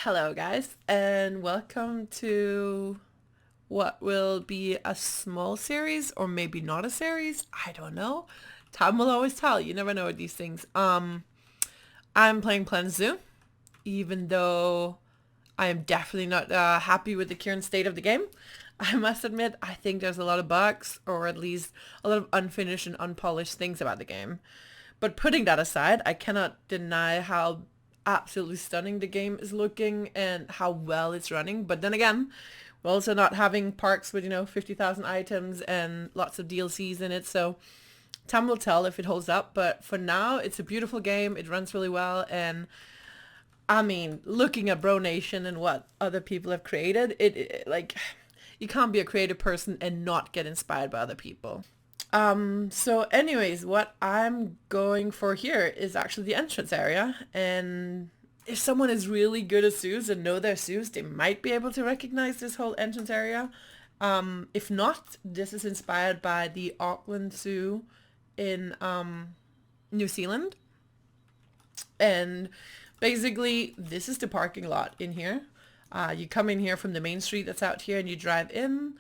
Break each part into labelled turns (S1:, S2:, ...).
S1: Hello guys, and welcome to what will be a small series or maybe not a series. I don't know. Time will always tell. You never know with these things. I'm playing Tauranga Zoo, even though I am definitely not happy with the current state of the game. I must admit, I think there's a lot of bugs, or at least a lot of unfinished and unpolished things about the game. But putting that aside, I cannot deny how absolutely stunning the game is looking and how well it's running. But then again, we're also not having parks with, 50,000 items and lots of DLCs in it. So time will tell if it holds up. But for now, it's a beautiful game. It runs really well. And I mean, looking at Bro Nation and what other people have created, like, you can't be a creative person and not get inspired by other people. So anyways, what I'm going for here is actually the entrance area. And if someone is really good at zoos and know their zoos, they might be able to recognize this whole entrance area. If not, this is inspired by the Auckland Zoo in New Zealand. And basically, this is the parking lot in here. You come in here from the main street that's out here and you drive in.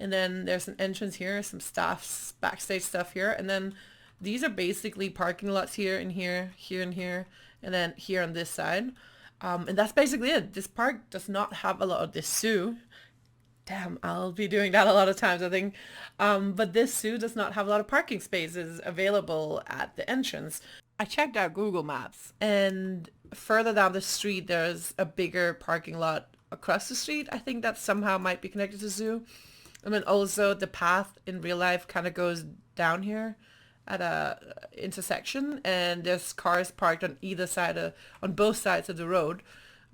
S1: And then there's an entrance here, some staff's backstage stuff here. And then these are basically parking lots here and here, here and here, and then here on this side. And that's basically it. This park does not have a lot of this zoo. Damn, I'll be doing that a lot of times, I think. But this zoo does not have a lot of parking spaces available at the entrance. I checked out Google Maps, and further down the street, there's a bigger parking lot across the street. I think that somehow might be connected to zoo. And then also the path in real life kind of goes down here at a intersection, and there's cars parked on either side on both sides of the road,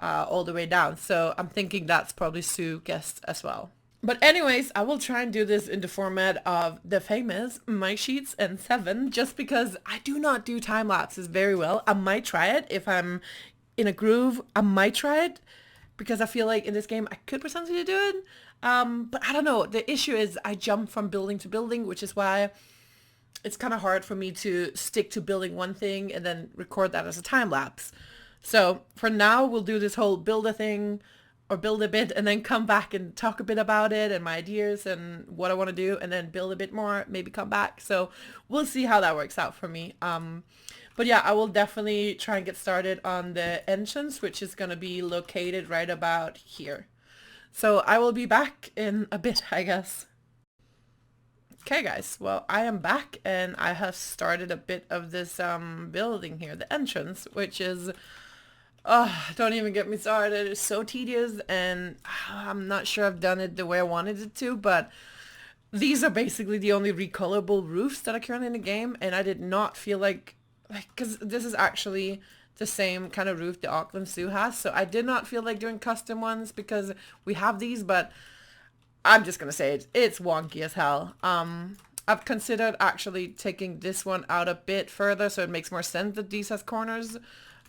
S1: all the way down. So I'm thinking that's probably Sue guessed as well. But anyways, I will try and do this in the format of the famous My Sheets and 7, just because I do not do time lapses very well. I might try it if I'm in a groove. I might try it because I feel like in this game I could potentially do it. But I don't know. The issue is I jump from building to building, which is why it's kind of hard for me to stick to building one thing and then record that as a time lapse. So for now, we'll do this whole build a thing or build a bit and then come back and talk a bit about it and my ideas and what I want to do, and then build a bit more, maybe come back. So we'll see how that works out for me. But yeah, I will definitely try and get started on the entrance, which is going to be located right about here. So I will be back in a bit, I guess. Okay guys, well I am back and I have started a bit of this building here, the entrance, which is, oh, don't even get me started. It's so tedious and I'm not sure I've done it the way I wanted it to, but these are basically the only recolorable roofs that are currently in the game, and I did not feel like, because this is actually the same kind of roof the Auckland Zoo has, so I did not feel like doing custom ones because we have these, but I'm just gonna say it's wonky as hell. I've considered actually taking this one out a bit further so it makes more sense that these has corners.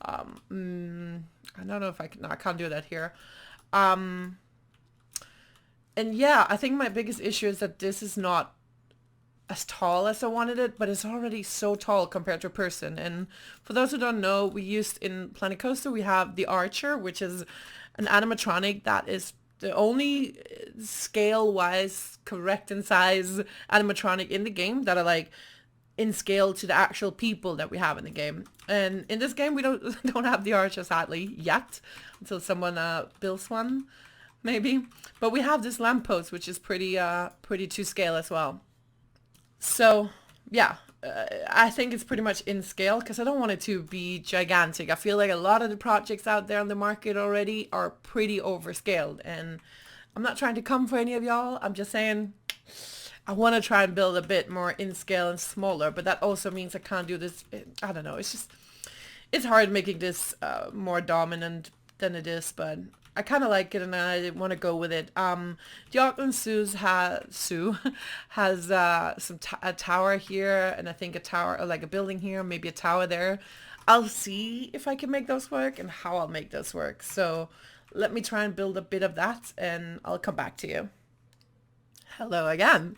S1: I don't know if I can, no, I can't do that here. And yeah, I think my biggest issue is that this is not as tall as I wanted it, but it's already so tall compared to a person. And for those who don't know, we used in Planet Coaster, we have the Archer, which is an animatronic that is the only scale-wise correct in size animatronic in the game that are like in scale to the actual people that we have in the game. And in this game, we don't have the Archer, sadly, yet, until someone builds one, maybe. But we have this lamppost, which is pretty to scale as well. So yeah, I think it's pretty much in scale because I don't want it to be gigantic. I feel like a lot of the projects out there on the market already are pretty overscaled, and I'm not trying to come for any of y'all. I'm just saying I want to try and build a bit more in scale and smaller, but that also means I can't do this. I don't know. It's hard making this more dominant than it is, but I kind of like it and I want to go with it. The Auckland Zoo has a tower here, and I think a tower, like a building here, maybe a tower there. I'll see if I can make those work and how I'll make those work. So let me try and build a bit of that and I'll come back to you. Hello again.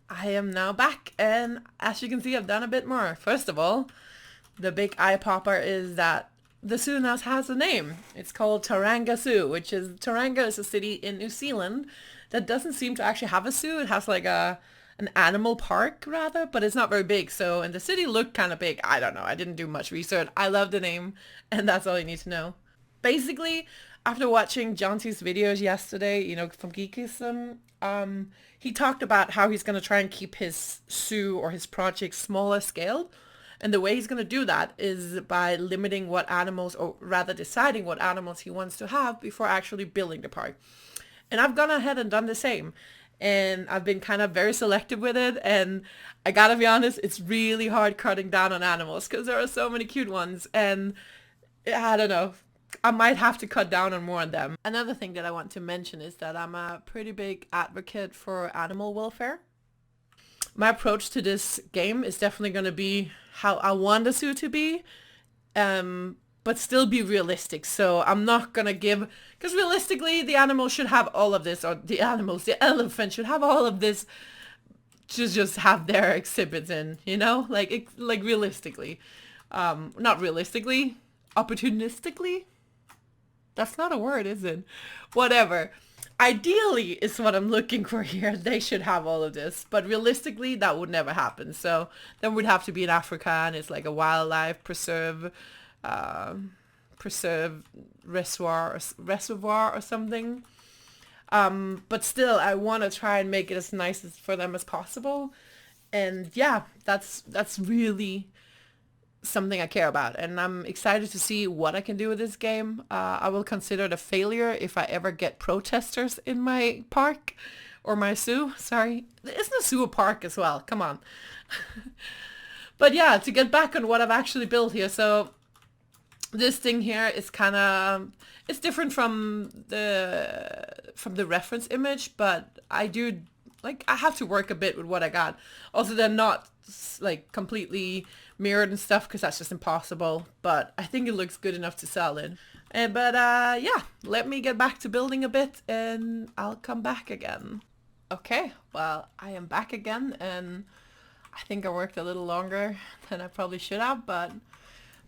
S1: I am now back, and as you can see, I've done a bit more. First of all, the big eye popper is that the zoo now has a name. It's called Tauranga Zoo, which is, Tauranga is a city in New Zealand that doesn't seem to actually have a zoo. It has like an animal park rather, but it's not very big. So, and the city looked kind of big. I don't know. I didn't do much research. I love the name, and that's all you need to know. Basically, after watching John-T's videos yesterday, you know, from Geekism, he talked about how he's going to try and keep his zoo or his project smaller scaled. And the way he's going to do that is by limiting what animals, or rather deciding what animals he wants to have before actually building the park. And I've gone ahead and done the same. And I've been kind of very selective with it. And I gotta be honest, it's really hard cutting down on animals because there are so many cute ones. And I don't know. I might have to cut down on more on them. Another thing that I want to mention is that I'm a pretty big advocate for animal welfare. My approach to this game is definitely going to be how I want the zoo to be, but still be realistic. So I'm not going to give, because realistically the animals should have all of this, or the elephant should have all of this to just have their exhibits in, you know, like realistically, not realistically, opportunistically. That's not a word, is it? Whatever. Ideally is what I'm looking for here. They should have all of this, but realistically that would never happen. So then we'd have to be in Africa, and it's like a wildlife preserve reservoir or something. But still, I want to try and make it as nice for them as possible. And yeah, that's really something I care about, and I'm excited to see what I can do with this game. I will consider it a failure if I ever get protesters in my park or my zoo. Sorry, isn't a zoo a park as well? Come on. But yeah, to get back on what I've actually built here. So this thing here is kind of, it's different from the reference image, but I do, like, I have to work a bit with what I got. Also, they're not like completely mirrored and stuff because that's just impossible, but I think it looks good enough to sell in. But yeah, let me get back to building a bit and I'll come back again. Okay, well, I am back again, and I think I worked a little longer than I probably should have, but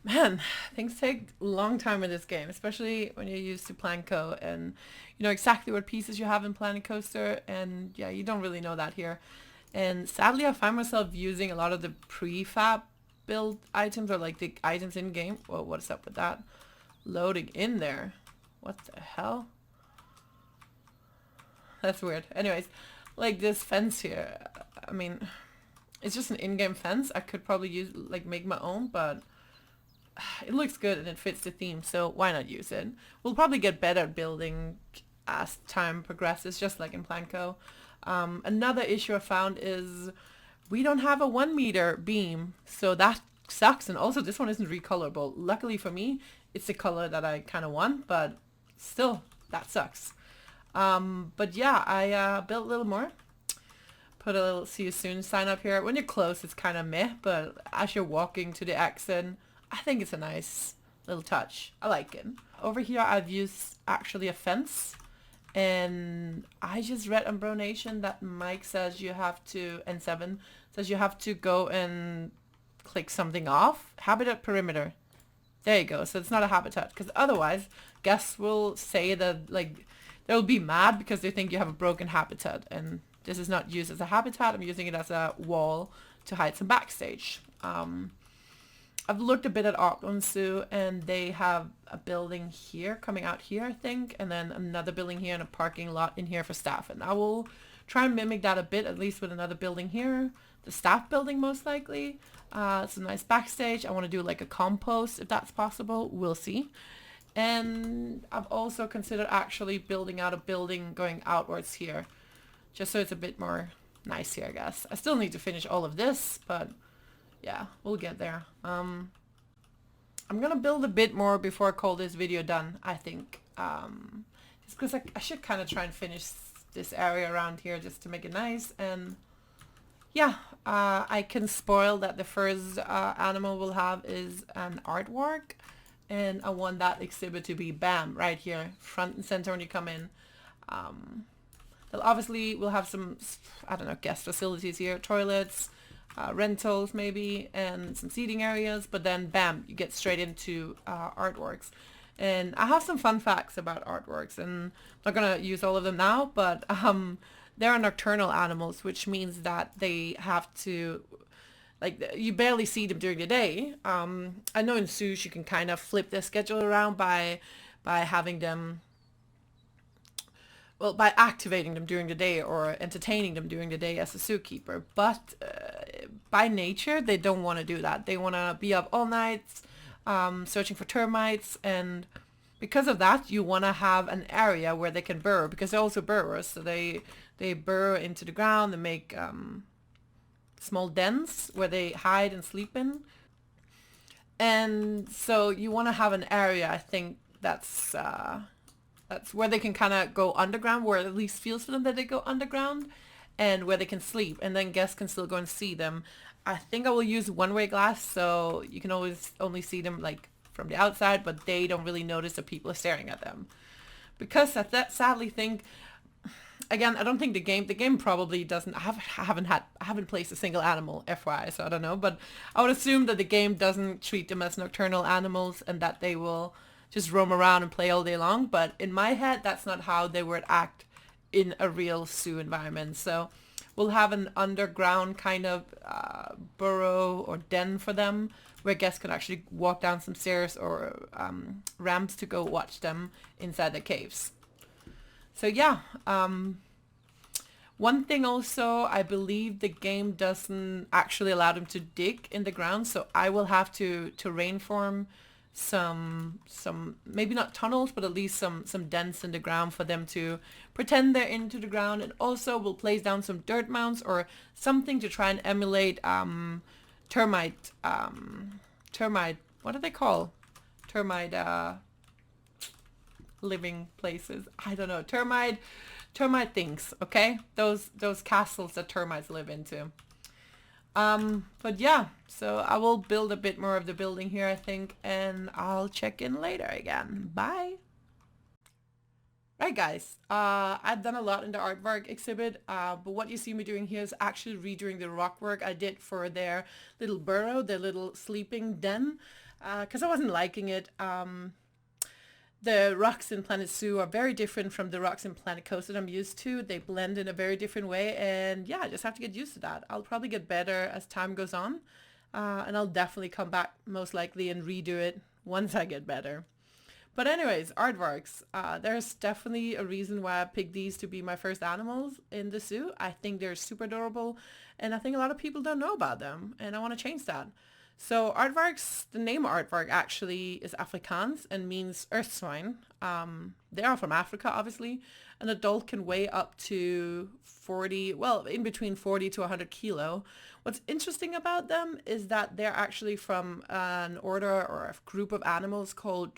S1: man, things take a long time in this game, especially when you're used to Planco and you know exactly what pieces you have in Planet Coaster, and yeah, you don't really know that here. And sadly, I find myself using a lot of the prefab build items, or like the items in game. Whoa, what's up with that? Loading in there. What the hell? That's weird. Anyways, like this fence here. I mean, it's just an in-game fence. I could probably use, like, make my own, but it looks good and it fits the theme, so why not use it? We'll probably get better at building as time progresses, just like in Planco. Another issue I found is we don't have a 1 meter beam, so that sucks. And also this one isn't recolorable. Luckily for me, it's the color that I kind of want, but still, that sucks. But yeah, I built a little more. Put a little see you soon sign up here. When you're close, it's kind of meh, but as you're walking to the exit, I think it's a nice little touch. I like it. Over here, I've used actually a fence. And I just read on Bro Nation that Mike says you have to, N7 says you have to go and click something off. Habitat perimeter. There you go. So it's not a habitat, because otherwise guests will say that, like, they'll be mad because they think you have a broken habitat. And this is not used as a habitat. I'm using it as a wall to hide some backstage. I've looked a bit at Aardvarks Zoo, and they have a building here coming out here, I think, and then another building here and a parking lot in here for staff. And I will try and mimic that a bit, at least with another building here. The staff building, most likely. It's a nice backstage. I want to do like a compost if that's possible. We'll see. And I've also considered actually building out a building going outwards here, just so it's a bit more nice here, I guess. I still need to finish all of this, but yeah, we'll get there. I'm gonna build a bit more before I call this video done, I think. Just because I should kind of try and finish this area around here just to make it nice. And yeah, I can spoil that the first animal we'll have is an aardvark. And I want that exhibit to be, bam, right here, front and center when you come in. They'll obviously, we'll have some, I don't know, guest facilities here, toilets, rentals maybe, and some seating areas, but then bam, you get straight into Aardvarks. And I have some fun facts about Aardvarks, and I'm not gonna use all of them now, but they're nocturnal animals, which means that they have to, like, you barely see them during the day. I know in zoos you can kind of flip their schedule around by having them, well, by activating them during the day or entertaining them during the day as a zookeeper. But by nature, they don't want to do that. They want to be up all night searching for termites. And because of that, you want to have an area where they can burrow, because they're also burrowers. So they burrow into the ground and make small dens where they hide and sleep in. And so you want to have an area, I think, that's where they can kind of go underground, where it at least feels for them that they go underground, and where they can sleep, and then guests can still go and see them. I think I will use one-way glass, so you can always only see them like from the outside, but they don't really notice that people are staring at them. Because I sadly think, again, I don't think the game probably doesn't. I haven't placed a single animal, FYI, so I don't know. But I would assume that the game doesn't treat them as nocturnal animals and that they will just roam around and play all day long. But in my head, that's not how they would act in a real zoo environment. So we'll have an underground kind of burrow or den for them, where guests can actually walk down some stairs or ramps to go watch them inside the caves. So yeah, one thing also, I believe the game doesn't actually allow them to dig in the ground, so I will have to terrain form some maybe not tunnels, but at least some dents in the ground for them to pretend they're into the ground. And also we'll place down some dirt mounds or something to try and emulate termite, what do they call termite living places? I don't know. Termite things, okay? Those castles that termites live into. But yeah, so I will build a bit more of the building here, I think, and I'll check in later again. Bye. Right, guys, I've done a lot in the Aardvark exhibit, but what you see me doing here is actually redoing the rock work I did for their little burrow, their little sleeping den, because I wasn't liking it. The rocks in Planet Zoo are very different from the rocks in Planet Coast that I'm used to. They blend in a very different way, and yeah, I just have to get used to that. I'll probably get better as time goes on, and I'll definitely come back most likely and redo it once I get better. But anyways, aardvarks. There's definitely a reason why I picked these to be my first animals in the zoo. I think they're super adorable, and I think a lot of people don't know about them, and I want to change that. So aardvarks, the name aardvark actually is Afrikaans and means earth swine. They are from Africa, obviously. An adult can weigh up to 40, well, in between 40 to 100 kilo. What's interesting about them is that they're actually from an order or a group of animals called,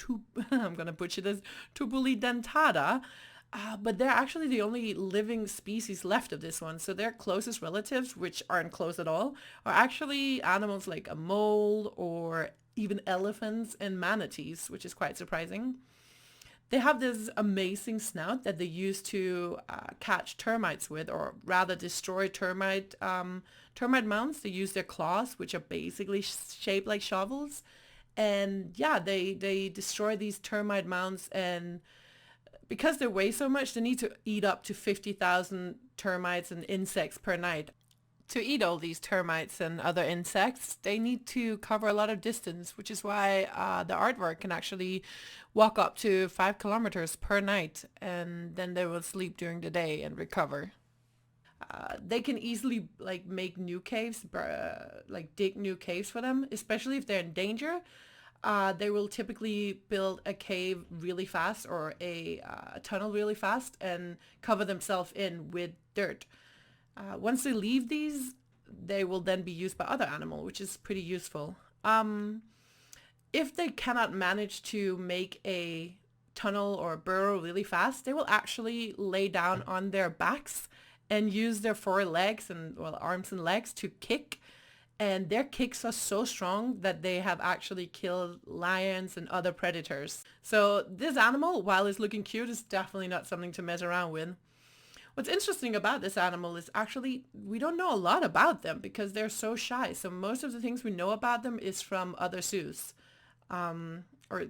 S1: I'm going to butcher this, Tubulidentada. But they're actually the only living species left of this one. So their closest relatives, which aren't close at all, are actually animals like a mole or even elephants and manatees, which is quite surprising. They have this amazing snout that they use to catch termites with, or rather destroy termite mounds. They use their claws, which are basically shaped like shovels. And yeah, they destroy these termite mounds, and because they weigh so much, they need to eat up to 50,000 termites and insects per night. To eat all these termites and other insects, they need to cover a lot of distance, which is why the aardvark can actually walk up to 5 kilometers per night, and then they will sleep during the day and recover. They can easily like make new caves, like dig new caves for them, especially if they're in danger. They will typically build a cave really fast or a tunnel really fast and cover themselves in with dirt. Once they leave these, they will then be used by other animals, which is pretty useful. If they cannot manage to make a tunnel or burrow really fast, they will actually lay down on their backs and use their four legs and, well, arms and legs to kick. And their kicks are so strong that they have actually killed lions and other predators. So this animal, while it's looking cute, is definitely not something to mess around with. What's interesting about this animal is actually we don't know a lot about them because they're so shy. So most of the things we know about them is from other zoos, or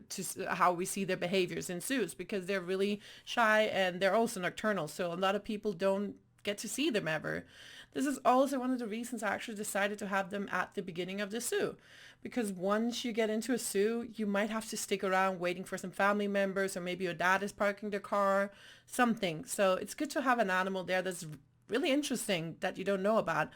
S1: how we see their behaviors in zoos, because they're really shy and they're also nocturnal. So a lot of people don't get to see them ever. This is also one of the reasons I actually decided to have them at the beginning of the zoo, because once you get into a zoo, you might have to stick around waiting for some family members, or maybe your dad is parking their car, something. So it's good to have an animal there that's really interesting that you don't know about.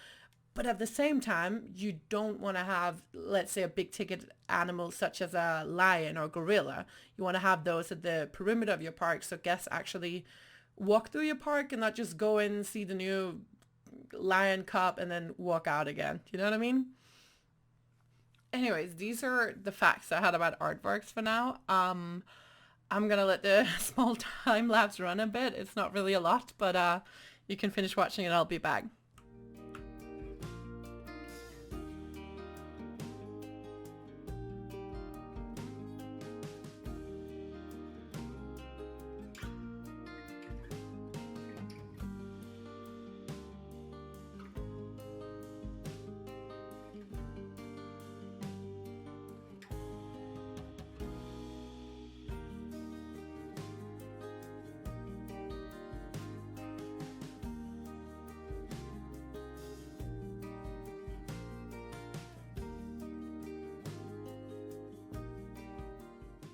S1: But at the same time, you don't want to have, let's say, a big ticket animal such as a lion or gorilla. You want to have those at the perimeter of your park so guests actually walk through your park and not just go in and see the new lion cub and then walk out again. You know what I mean? Anyways, these are the facts I had about aardvarks for now. I'm gonna let the small time lapse run a bit. It's not really a lot, but you can finish watching and I'll be back.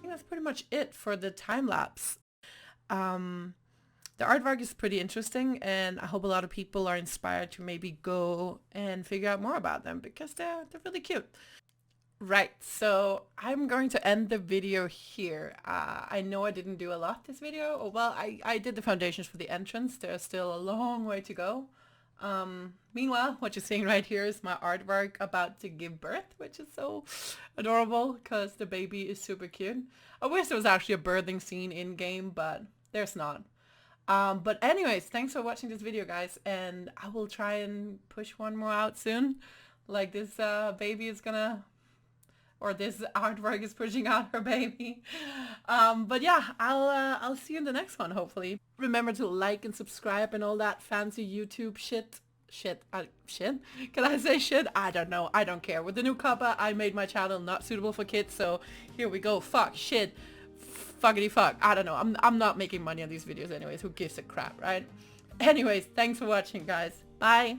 S1: That's pretty much it for the time lapse. The aardvark is pretty interesting, and I hope a lot of people are inspired to maybe go and figure out more about them because they're really cute. Right, so I'm going to end the video here. I know I didn't do a lot this video. Oh, well, I did the foundations for the entrance. There's still a long way to go. Meanwhile, what you're seeing right here is my aardvark about to give birth, which is so adorable because the baby is super cute. I wish there was actually a birthing scene in game, but there's not. But anyways, thanks for watching this video, guys, and I will try and push one more out soon. Like this baby is gonna, or this aardvark is pushing out her baby. But yeah, I'll see you in the next one, hopefully. Remember to like and subscribe and all that fancy YouTube shit. Shit. Can I say shit? I don't know. I don't care. With the new cover, I made my channel not suitable for kids, so here we go. Fuck, shit, fuckity fuck. I don't know. I'm not making money on these videos anyways. Who gives a crap, right? Anyways, thanks for watching, guys. Bye.